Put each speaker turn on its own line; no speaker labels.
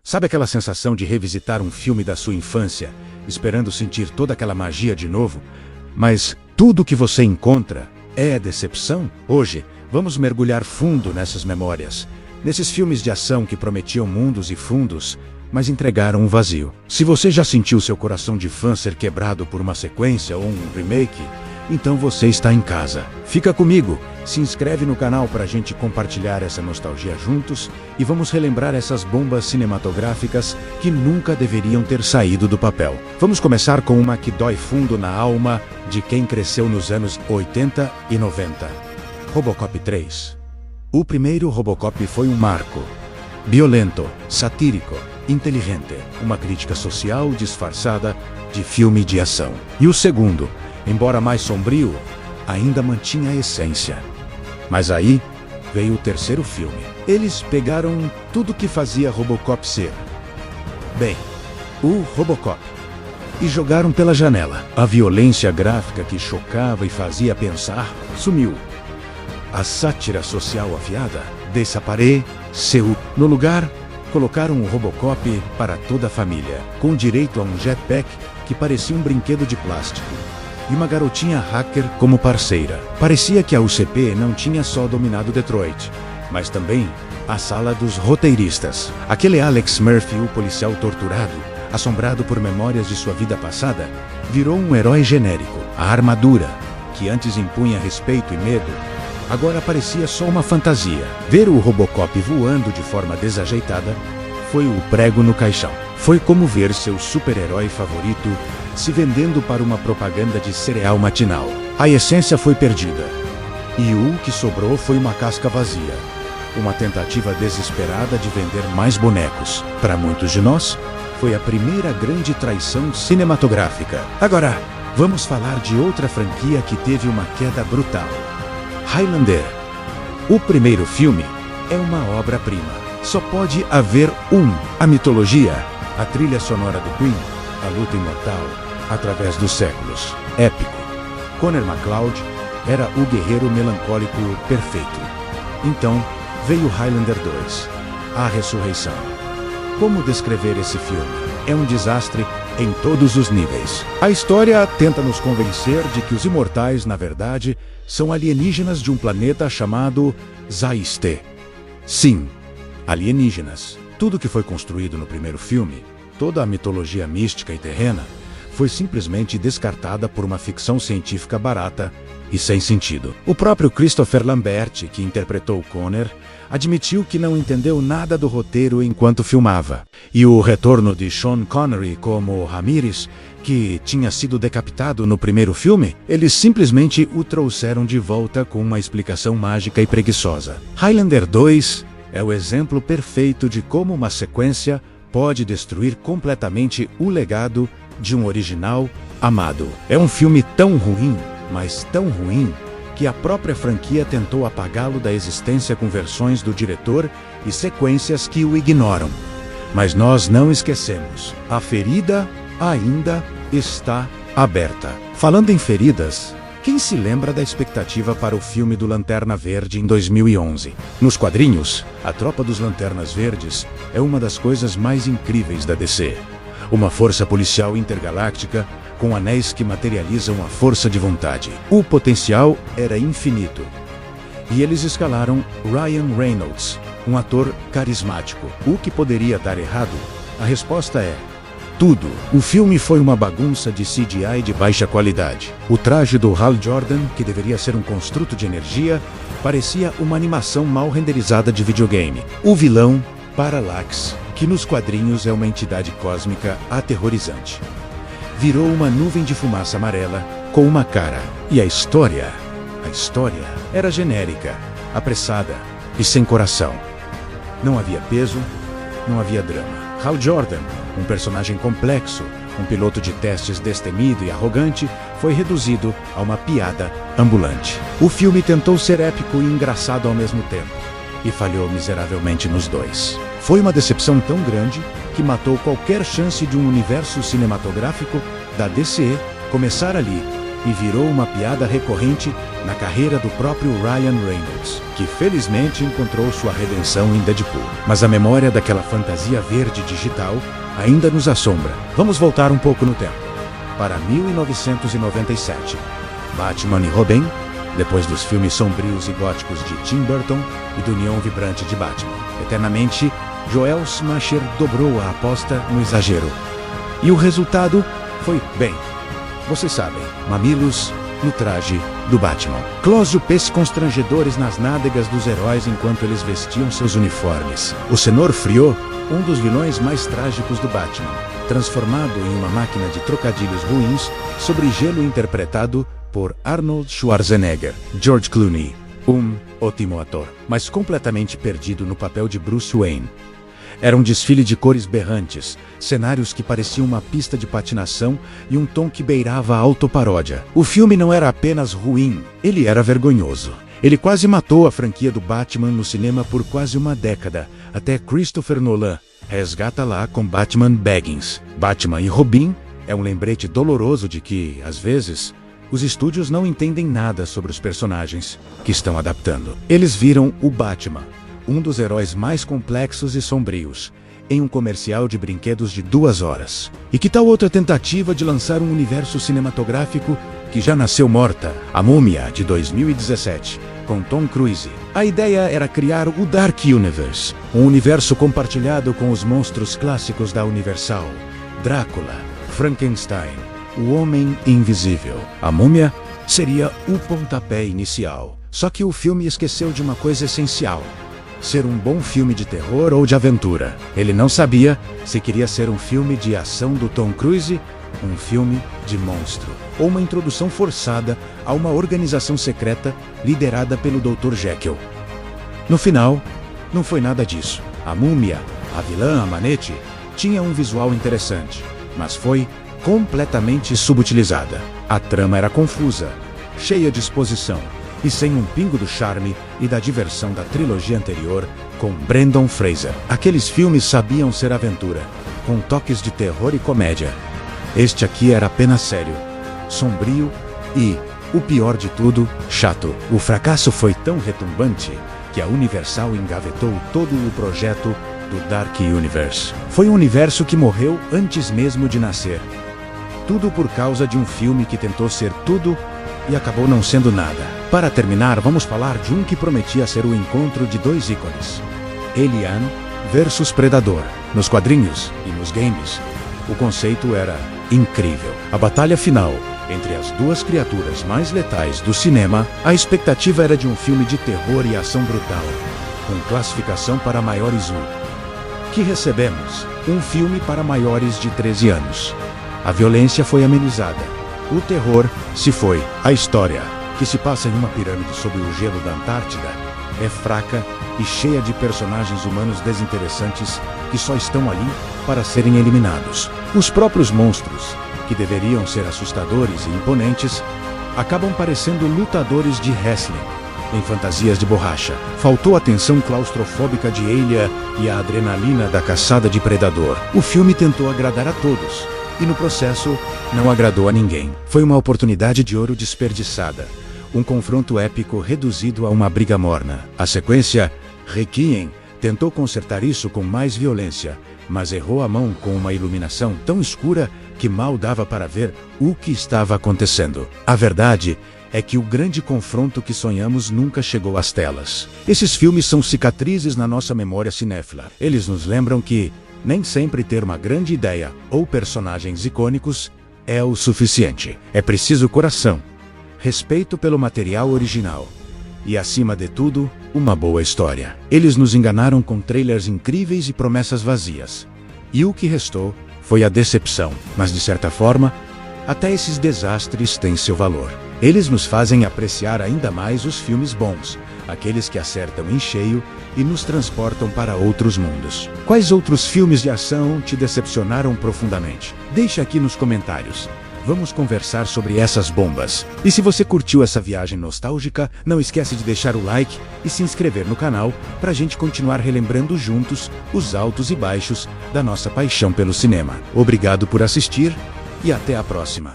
Sabe aquela sensação de revisitar um filme da sua infância, esperando sentir toda aquela magia de novo? Mas tudo que você encontra é decepção? Hoje, vamos mergulhar fundo nessas memórias, nesses filmes de ação que prometiam mundos e fundos, mas entregaram um vazio. Se você já sentiu seu coração de fã ser quebrado por uma sequência ou um remake, então você está em casa. Fica comigo, se inscreve no canal para a gente compartilhar essa nostalgia juntos e vamos relembrar essas bombas cinematográficas que nunca deveriam ter saído do papel. Vamos começar com uma que dói fundo na alma de quem cresceu nos anos 80 e 90. Robocop 3. O primeiro Robocop foi um marco. Violento, satírico, inteligente, uma crítica social disfarçada de filme de ação. E o segundo, embora mais sombrio, ainda mantinha a essência. Mas aí veio o terceiro filme. Eles pegaram tudo que fazia Robocop ser, bem, o Robocop, e jogaram pela janela. A violência gráfica que chocava e fazia pensar sumiu. A sátira social afiada desapareceu. No lugar, colocaram o Robocop para toda a família, com direito a um jetpack que parecia um brinquedo de plástico. E uma garotinha hacker como parceira. Parecia que a UCP não tinha só dominado Detroit, mas também a sala dos roteiristas. Aquele Alex Murphy, o policial torturado, assombrado por memórias de sua vida passada, virou um herói genérico. A armadura, que antes impunha respeito e medo, agora parecia só uma fantasia. Ver o Robocop voando de forma desajeitada foi o prego no caixão. Foi como ver seu super-herói favorito se vendendo para uma propaganda de cereal matinal. A essência foi perdida. E o que sobrou foi uma casca vazia. Uma tentativa desesperada de vender mais bonecos. Para muitos de nós, foi a primeira grande traição cinematográfica. Agora, vamos falar de outra franquia que teve uma queda brutal. Highlander. O primeiro filme é uma obra-prima. Só pode haver um. A mitologia, a trilha sonora do Queen, a luta imortal, através dos séculos. Épico. Connor MacLeod era o guerreiro melancólico perfeito. Então, veio Highlander 2, a ressurreição. Como descrever esse filme? É um desastre em todos os níveis. A história tenta nos convencer de que os imortais, na verdade, são alienígenas de um planeta chamado Zaiste. Sim, alienígenas. Tudo que foi construído no primeiro filme, toda a mitologia mística e terrena, foi simplesmente descartada por uma ficção científica barata e sem sentido. O próprio Christopher Lambert, que interpretou Connor, admitiu que não entendeu nada do roteiro enquanto filmava. E o retorno de Sean Connery como Ramirez, que tinha sido decapitado no primeiro filme, eles simplesmente o trouxeram de volta com uma explicação mágica e preguiçosa. Highlander 2 é o exemplo perfeito de como uma sequência pode destruir completamente o legado de um original amado. É um filme tão ruim, mas tão ruim, que a própria franquia tentou apagá-lo da existência com versões do diretor e sequências que o ignoram. Mas nós não esquecemos, a ferida ainda está aberta. Falando em feridas, quem se lembra da expectativa para o filme do Lanterna Verde em 2011? Nos quadrinhos, a Tropa dos Lanternas Verdes é uma das coisas mais incríveis da DC. Uma força policial intergaláctica com anéis que materializam a força de vontade. O potencial era infinito. E eles escalaram Ryan Reynolds, um ator carismático. O que poderia dar errado? A resposta é tudo. O filme foi uma bagunça de CGI de baixa qualidade. O traje do Hal Jordan, que deveria ser um construto de energia, parecia uma animação mal renderizada de videogame. O vilão, Parallax, que nos quadrinhos é uma entidade cósmica aterrorizante, virou uma nuvem de fumaça amarela com uma cara. E a história era genérica, apressada e sem coração. Não havia peso, não havia drama. Hal Jordan, um personagem complexo, um piloto de testes destemido e arrogante, foi reduzido a uma piada ambulante. O filme tentou ser épico e engraçado ao mesmo tempo, e falhou miseravelmente nos dois. Foi uma decepção tão grande que matou qualquer chance de um universo cinematográfico da DC começar ali e virou uma piada recorrente na carreira do próprio Ryan Reynolds, que felizmente encontrou sua redenção em Deadpool. Mas a memória daquela fantasia verde digital ainda nos assombra. Vamos voltar um pouco no tempo, para 1997. Batman e Robin, depois dos filmes sombrios e góticos de Tim Burton e do neon vibrante de Batman. Eternamente, Joel Schumacher dobrou a aposta no exagero. E o resultado foi, bem, vocês sabem, mamilos no traje do Batman. Close-ups constrangedores nas nádegas dos heróis enquanto eles vestiam seus uniformes. O Senhor Frio, um dos vilões mais trágicos do Batman, transformado em uma máquina de trocadilhos ruins sobre gelo interpretado por Arnold Schwarzenegger. George Clooney, um ótimo ator, mas completamente perdido no papel de Bruce Wayne. Era um desfile de cores berrantes, cenários que pareciam uma pista de patinação e um tom que beirava a autoparódia. O filme não era apenas ruim, ele era vergonhoso. Ele quase matou a franquia do Batman no cinema por quase uma década, até Christopher Nolan resgata lá com Batman Begins. Batman e Robin é um lembrete doloroso de que, às vezes, os estúdios não entendem nada sobre os personagens que estão adaptando. Eles viram o Batman, um dos heróis mais complexos e sombrios, em um comercial de brinquedos de 2 horas. E que tal outra tentativa de lançar um universo cinematográfico que já nasceu morta, A Múmia, de 2017, com Tom Cruise? A ideia era criar o Dark Universe, um universo compartilhado com os monstros clássicos da Universal: Drácula, Frankenstein, o Homem Invisível. A Múmia seria o pontapé inicial. Só que o filme esqueceu de uma coisa essencial: ser um bom filme de terror ou de aventura. Ele não sabia se queria ser um filme de ação do Tom Cruise, um filme de monstro, ou uma introdução forçada a uma organização secreta liderada pelo Dr. Jekyll. No final, não foi nada disso. A Múmia, a vilã Amanete, tinha um visual interessante, mas foi completamente subutilizada. A trama era confusa, cheia de exposição, e sem um pingo do charme e da diversão da trilogia anterior com Brendan Fraser. Aqueles filmes sabiam ser aventura, com toques de terror e comédia. Este aqui era apenas sério, sombrio e, o pior de tudo, chato. O fracasso foi tão retumbante que a Universal engavetou todo o projeto do Dark Universe. Foi um universo que morreu antes mesmo de nascer. Tudo por causa de um filme que tentou ser tudo e acabou não sendo nada. Para terminar, vamos falar de um que prometia ser o encontro de 2 ícones: Alien versus Predador. Nos quadrinhos e nos games, o conceito era incrível. A batalha final entre as 2 criaturas mais letais do cinema, a expectativa era de um filme de terror e ação brutal, com classificação para maiores 1. Que recebemos? Um filme para maiores de 13 anos. A violência foi amenizada. O terror se foi. A história, que se passa em uma pirâmide sob o gelo da Antártida, é fraca e cheia de personagens humanos desinteressantes que só estão ali para serem eliminados. Os próprios monstros, que deveriam ser assustadores e imponentes, acabam parecendo lutadores de wrestling em fantasias de borracha. Faltou a tensão claustrofóbica de Alien e a adrenalina da caçada de Predador. O filme tentou agradar a todos, e no processo, não agradou a ninguém. Foi uma oportunidade de ouro desperdiçada. Um confronto épico reduzido a uma briga morna. A sequência, Requiem, tentou consertar isso com mais violência, mas errou a mão com uma iluminação tão escura que mal dava para ver o que estava acontecendo. A verdade é que o grande confronto que sonhamos nunca chegou às telas. Esses filmes são cicatrizes na nossa memória cinéfila. Eles nos lembram que nem sempre ter uma grande ideia ou personagens icônicos é o suficiente. É preciso coração, respeito pelo material original e, acima de tudo, uma boa história. Eles nos enganaram com trailers incríveis e promessas vazias. E o que restou foi a decepção. Mas, de certa forma, até esses desastres têm seu valor. Eles nos fazem apreciar ainda mais os filmes bons, aqueles que acertam em cheio e nos transportam para outros mundos. Quais outros filmes de ação te decepcionaram profundamente? Deixe aqui nos comentários. Vamos conversar sobre essas bombas. E se você curtiu essa viagem nostálgica, não esquece de deixar o like e se inscrever no canal para a gente continuar relembrando juntos os altos e baixos da nossa paixão pelo cinema. Obrigado por assistir e até a próxima.